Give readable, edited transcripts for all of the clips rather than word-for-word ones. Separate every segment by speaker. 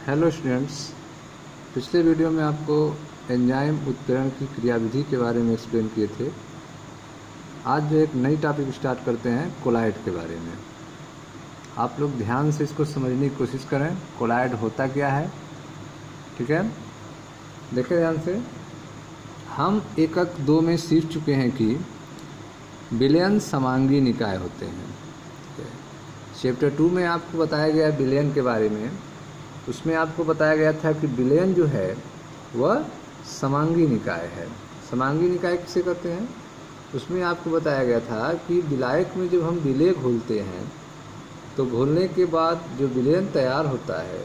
Speaker 1: Hello students, पिछले video में आपको एंजाइम उत्प्रेरण की क्रियाविधि के बारे में एक्सप्लेन किए थे। आज जो एक नई टॉपिक स्टार्ट करते हैं कोलाइड के बारे में। आप लोग ध्यान से इसको समझने की कोशिश करें, कोलाइड होता क्या है। ठीक है, देखें ध्यान से। हम एकक 2 में सीख चुके हैं कि विलयन समांगी निकाय होते हैं। चैप्टर 2 में आपको बताया गया विलयन के बारे में। उसमें आपको बताया गया था कि विलयन जो है वह समांगी निकाय है। समांगी निकाय किसे कहते हैं? उसमें आपको बताया गया था कि विलायक में जब हम विलय घोलते हैं तो घोलने के बाद जो विलयन तैयार होता है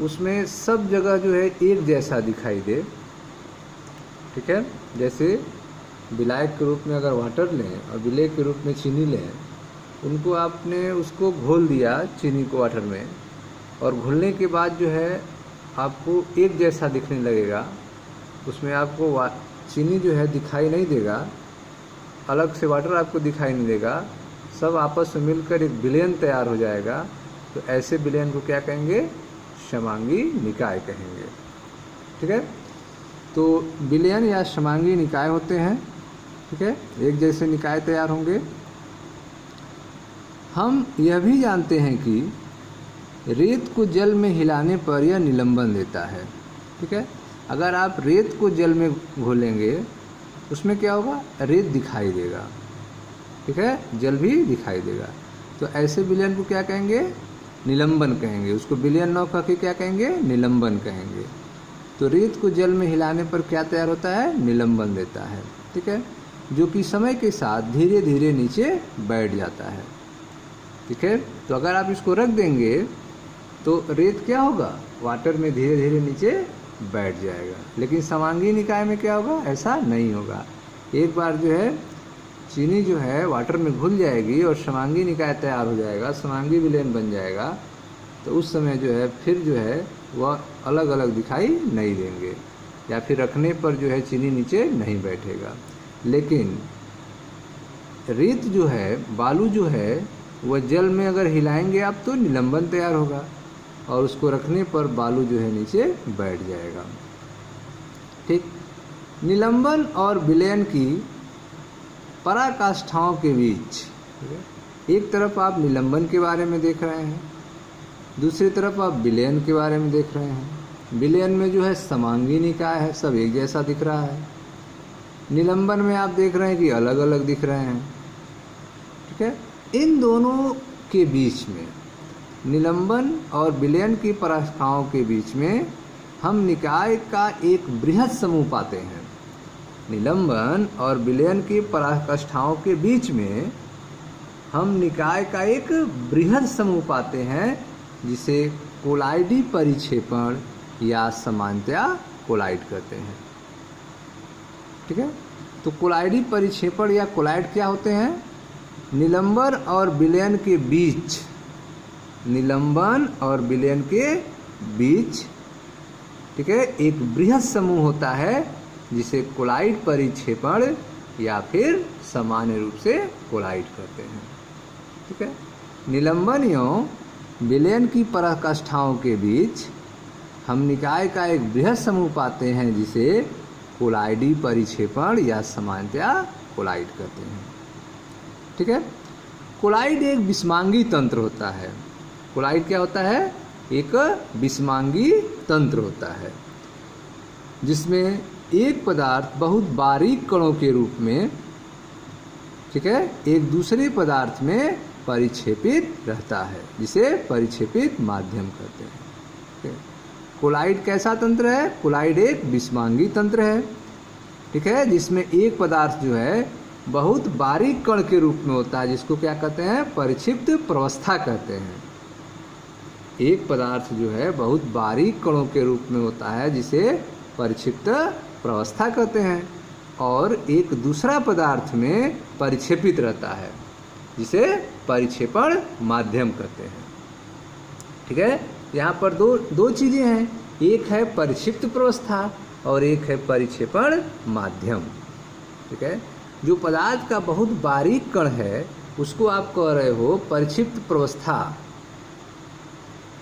Speaker 1: उसमें सब जगह जो है एक जैसा दिखाई दे। ठीक है, जैसे विलायक के रूप में अगर वाटर लें और विलय के रूप में चीनी लें, उनको आपने उसको घोल दिया चीनी को वाटर में, और घुलने के बाद जो है आपको एक जैसा दिखने लगेगा। उसमें आपको चीनी जो है दिखाई नहीं देगा, अलग से वाटर आपको दिखाई नहीं देगा, सब आपस में मिलकर एक विलयन तैयार हो जाएगा। तो ऐसे विलयन को क्या कहेंगे? समांगी निकाय कहेंगे। ठीक है, तो विलयन या समांगी निकाय होते हैं। ठीक है, एक जैसे निकाय तैयार होंगे। हम यह भी जानते हैं कि रेत को जल में हिलाने पर यह निलंबन देता है। ठीक है, अगर आप रेत को जल में घोलेंगे उसमें क्या होगा? रेत दिखाई देगा। ठीक है, जल भी दिखाई देगा। तो ऐसे विलयन को क्या कहेंगे? निलंबन कहेंगे। उसको विलयन न कह के क्या कहेंगे? निलंबन कहेंगे। तो रेत को जल में हिलाने पर क्या तैयार होता है? निलंबन देता है। ठीक है, जो कि समय के साथ धीरे धीरे नीचे बैठ जाता है। ठीक है, तो अगर आप इसको रख देंगे तो रेत क्या होगा? वाटर में धीरे धीरे नीचे बैठ जाएगा। लेकिन समांगी निकाय में क्या होगा? ऐसा नहीं होगा। एक बार जो है चीनी जो है वाटर में घुल जाएगी और समांगी निकाय तैयार हो जाएगा, समांगी विलयन बन जाएगा, तो उस समय जो है फिर जो है वह अलग अलग दिखाई नहीं देंगे, या फिर रखने पर जो है चीनी नीचे नहीं बैठेगा। लेकिन रेत जो है, बालू जो है, वह जल में अगर हिलाएंगे आप तो निलंबन तैयार होगा, और उसको रखने पर बालू जो है नीचे बैठ जाएगा। ठीक, निलंबन और विलयन की पराकाष्ठाओं के बीच एक तरफ आप निलंबन के बारे में देख रहे हैं, दूसरी तरफ आप विलयन के बारे में देख रहे हैं। विलयन में जो है समांगी निकाय है, सब एक जैसा दिख रहा है। निलंबन में आप देख रहे हैं कि अलग अलग दिख रहे हैं। ठीक है, इन दोनों के बीच में, निलंबन और विलयन की पराकाष्ठाओं के बीच में हम निकाय का एक बृहद समूह पाते हैं। निलंबन और विलयन की पराकाष्ठाओं के बीच में हम निकाय का एक बृहद समूह पाते हैं, जिसे कोलाइडी परिक्षेपण या सामान्यतया कोलाइड कहते हैं। ठीक है, तो कोलाइडी परिक्षेपण या कोलाइड क्या होते हैं? निलंबन और विलयन के बीच, निलंबन और विलयन के बीच, ठीक है, एक बृहद समूह होता है जिसे कोलाइड परिक्षेपण या फिर सामान्य रूप से कोलाइड कहते हैं। ठीक है, निलंबन एवं विलयन की पराकाष्ठाओं के बीच हम निकाय का एक बृहद समूह पाते हैं जिसे कोलाइडी परिक्षेपण या सामान्यतया कोलाइड कहते हैं। ठीक है, कोलाइड एक विषमांगी तंत्र होता है। कोलाइड क्या होता है? एक विषमांगी तंत्र होता है, जिसमें एक पदार्थ बहुत बारीक कणों के रूप में, ठीक है, एक दूसरे पदार्थ में परिक्षेपित रहता है, जिसे परिक्षेपित माध्यम कहते हैं। ठीक है, कोलाइड कैसा तंत्र है? कोलाइड एक विषमांगी तंत्र है। ठीक है, जिसमें एक पदार्थ जो है बहुत बारीक कण के रूप में होता है, जिसको क्या कहते हैं? परिक्षिप्त प्रवस्था कहते हैं। एक पदार्थ जो है बहुत बारीक कणों के रूप में होता है, जिसे परिक्षिप्त प्रवस्था कहते हैं, और एक दूसरा पदार्थ में परिक्षेपित रहता है, जिसे परिक्षेपण माध्यम कहते हैं। ठीक है, यहाँ पर दो चीज़ें हैं, एक है परिक्षिप्त प्रवस्था और एक है परिक्षेपण माध्यम। ठीक है, जो पदार्थ का बहुत बारीक कण है उसको आप कह रहे हो परिक्षिप्त प्रवस्था।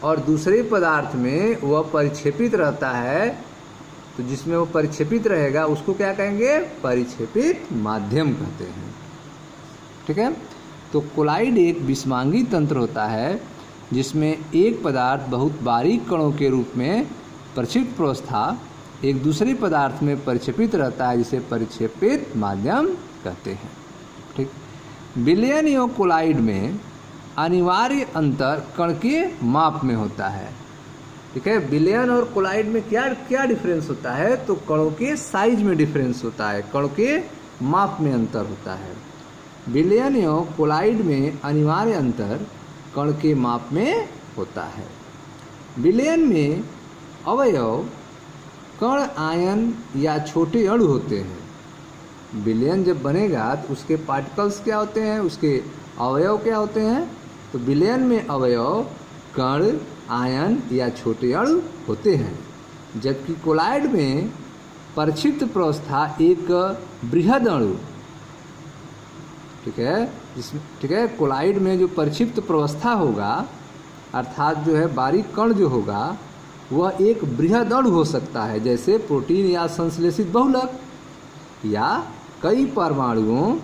Speaker 1: और दूसरे पदार्थ में वह परिक्षेपित रहता है, तो जिसमें वो परिक्षेपित रहेगा उसको क्या कहेंगे? परिक्षेपित माध्यम कहते हैं। ठीक है, तो कोलाइड एक विषमांगी तंत्र होता है जिसमें एक पदार्थ बहुत बारीक कणों के रूप में परिक्षेपित प्रावस्था एक दूसरे पदार्थ में परिक्षेपित रहता है, जिसे परिक्षेपित माध्यम कहते हैं। ठीक, विलयन एवं कोलाइड में अनिवार्य अंतर कण के माप में होता है। ठीक है, विलयन और कोलाइड में क्या क्या डिफरेंस होता है? तो कणों के साइज में डिफरेंस होता है, कणों के माप में अंतर होता है। विलयन एवं कोलाइड में अनिवार्य अंतर कण के माप में होता है। विलयन में अवयव कण, आयन या छोटे अणु होते हैं। विलयन जब बनेगा तो उसके पार्टिकल्स क्या होते हैं, उसके अवयव क्या होते हैं? तो विलयन में अवयव कण, आयन या छोटे अणु होते हैं, जबकि कोलाइड में परिक्षिप्त प्रावस्था एक बृहद अणु, ठीक है, जिसमें ठीक है कोलाइड में जो परिक्षिप्त प्रावस्था होगा अर्थात जो है बारीक कण जो होगा वह एक बृहद अणु हो सकता है, जैसे प्रोटीन या संश्लेषित बहुलक, या कई परमाणुओं,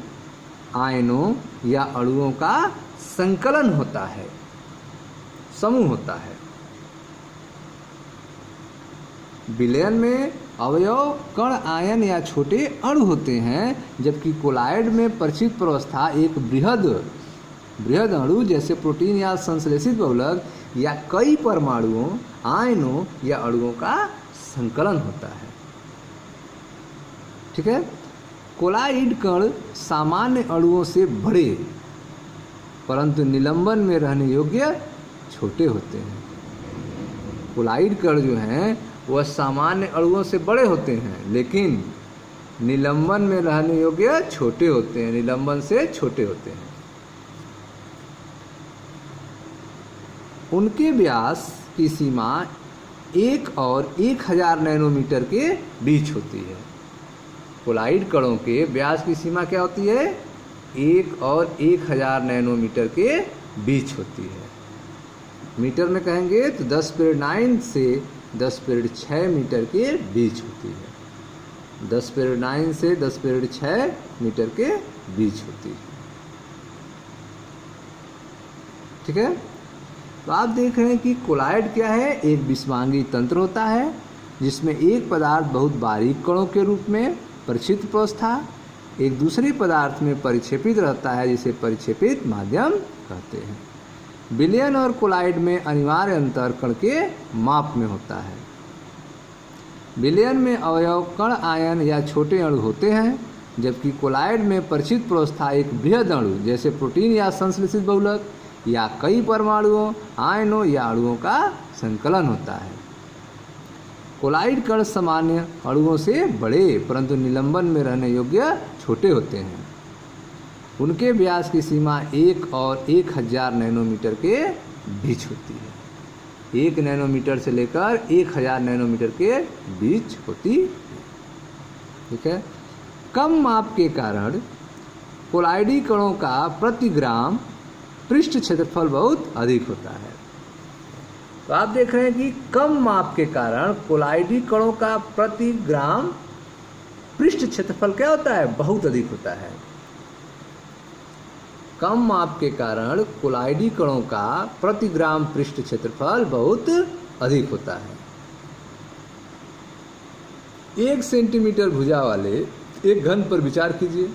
Speaker 1: आयनों या अणुओं का संकलन होता है, समूह होता है। विलयन में अवयव कण, आयन या छोटे अणु होते हैं, जबकि कोलाइड में परिक्षिप्त प्रावस्था एक बृहद अणु जैसे प्रोटीन या संश्लेषित बहुलक या कई परमाणुओं, आयनों या अणुओं का संकलन होता है। ठीक है, कोलाइड कण सामान्य अणुओं से बड़े परंतु निलंबन में रहने योग्य छोटे होते हैं। कोलाइड कण जो हैं वह सामान्य अणुओं से बड़े होते हैं, लेकिन निलंबन में रहने योग्य छोटे होते हैं, निलंबन से छोटे होते हैं। उनके व्यास की सीमा 1 और 1000 नैनोमीटर के बीच होती है। कोलाइड कणों के व्यास की सीमा क्या होती है? 1 और 1000 नैनोमीटर के बीच होती है। मीटर में कहेंगे तो 10⁹ से 10⁶ मीटर के बीच होती है। 10⁹ से 10⁶ मीटर के बीच होती है। ठीक है, तो आप देख रहे हैं कि कोलाइड क्या है? एक विषमांगी तंत्र होता है जिसमें एक पदार्थ बहुत बारीक कणों के रूप में परिक्षेपित प्रावस्था एक दूसरे पदार्थ में परिक्षेपित रहता है, जिसे परिक्षेपित माध्यम कहते हैं। विलयन और कोलाइड में अनिवार्य अंतर कण के माप में होता है। विलयन में अवयव कण, आयन या छोटे अणु होते हैं, जबकि कोलाइड में परिक्षेपित प्रावस्था एक बृहद अणु जैसे प्रोटीन या संश्लेषित बहुलक या कई परमाणुओं, आयनों या अणुओं का संकलन होता है। कोलाइड कण सामान्य अणुओं से बड़े परंतु निलंबन में रहने योग्य छोटे होते हैं। उनके व्यास की सीमा 1 और 1000 नैनोमीटर के बीच होती है। 1 नैनोमीटर से लेकर 1000 नैनोमीटर के बीच होती है। ठीक है, कम माप के कारण कोलाइडी कणों का प्रति ग्राम पृष्ठ क्षेत्रफल बहुत अधिक होता है। तो आप देख रहे हैं कि कम माप के कारण कोलाइडी कणों का प्रति ग्राम पृष्ठ क्षेत्रफल क्या होता है? बहुत अधिक होता है। कम माप के कारण कोलाइडी कणों का प्रति ग्राम पृष्ठ क्षेत्रफल बहुत अधिक होता है। 1 सेंटीमीटर भुजा वाले एक घन पर विचार कीजिए।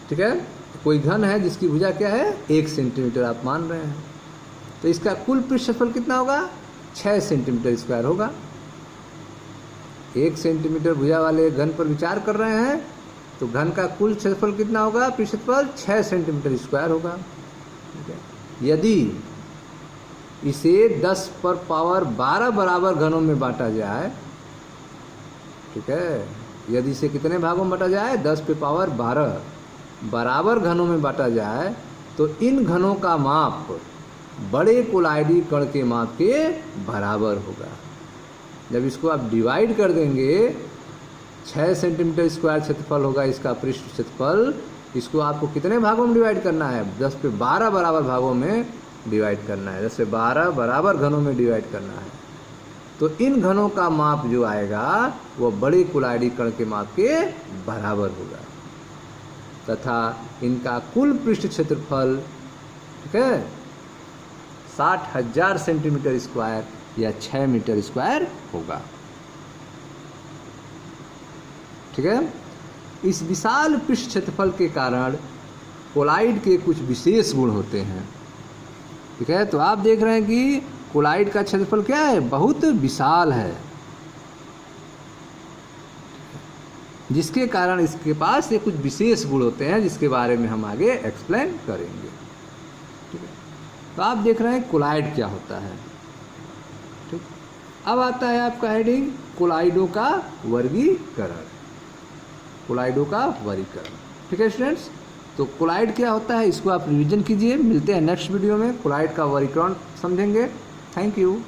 Speaker 1: ठीक है, कोई घन है जिसकी भुजा क्या है? 1 सेंटीमीटर आप मान रहे हैं, तो इसका कुल पृष्ठफल कितना होगा? 6 सेंटीमीटर स्क्वायर होगा। 1 सेंटीमीटर भुजा वाले घन पर विचार कर रहे हैं, तो घन का कुल क्षेत्रफल कितना होगा? पृष्ठफल 6 सेंटीमीटर स्क्वायर होगा। ठीक है, यदि इसे 10 पर पावर 12 बराबर घनों में बांटा जाए, ठीक है, यदि इसे कितने भागों में बांटा जाए? 10 पे पावर 12 बराबर घनों में बांटा जाए, तो इन घनों का माप बड़े कोलाइडी कण के माप के बराबर होगा। जब इसको आप डिवाइड कर देंगे, 6 सेंटीमीटर स्क्वायर क्षेत्रफल होगा इसका पृष्ठ क्षेत्रफल, इसको आपको कितने भागों में डिवाइड करना है? 10 पे 12 बराबर भागों में, डिवाइड करना है, जैसे 12 बराबर घनों में डिवाइड करना है, तो इन घनों का माप जो आएगा वो बड़े कुलाइडी कण के माप के बराबर होगा तथा इनका कुल पृष्ठ क्षेत्रफल, ठीक है, 60,000 सेंटीमीटर स्क्वायर या 6 मीटर स्क्वायर होगा। ठीक है, इस विशाल पृष्ठ क्षेत्रफल के कारण कोलाइड के कुछ विशेष गुण होते हैं। ठीक है, तो आप देख रहे हैं कि कोलाइड का क्षेत्रफल क्या है, बहुत विशाल है, जिसके कारण इसके पास ये कुछ विशेष गुण होते हैं जिसके बारे में हम आगे एक्सप्लेन करेंगे। ठीक है, तो आप देख रहे हैं कोलाइड क्या होता है। ठीक, अब आता है आपका हेडिंग कोलाइडों का वर्गीकरण। कोलाइडों का वर्गीकरण, ठीक है स्टूडेंट्स, तो कोलाइड क्या होता है इसको आप रिवीजन कीजिए। मिलते हैं नेक्स्ट वीडियो में, कोलाइड का वर्गीकरण समझेंगे। Thank you.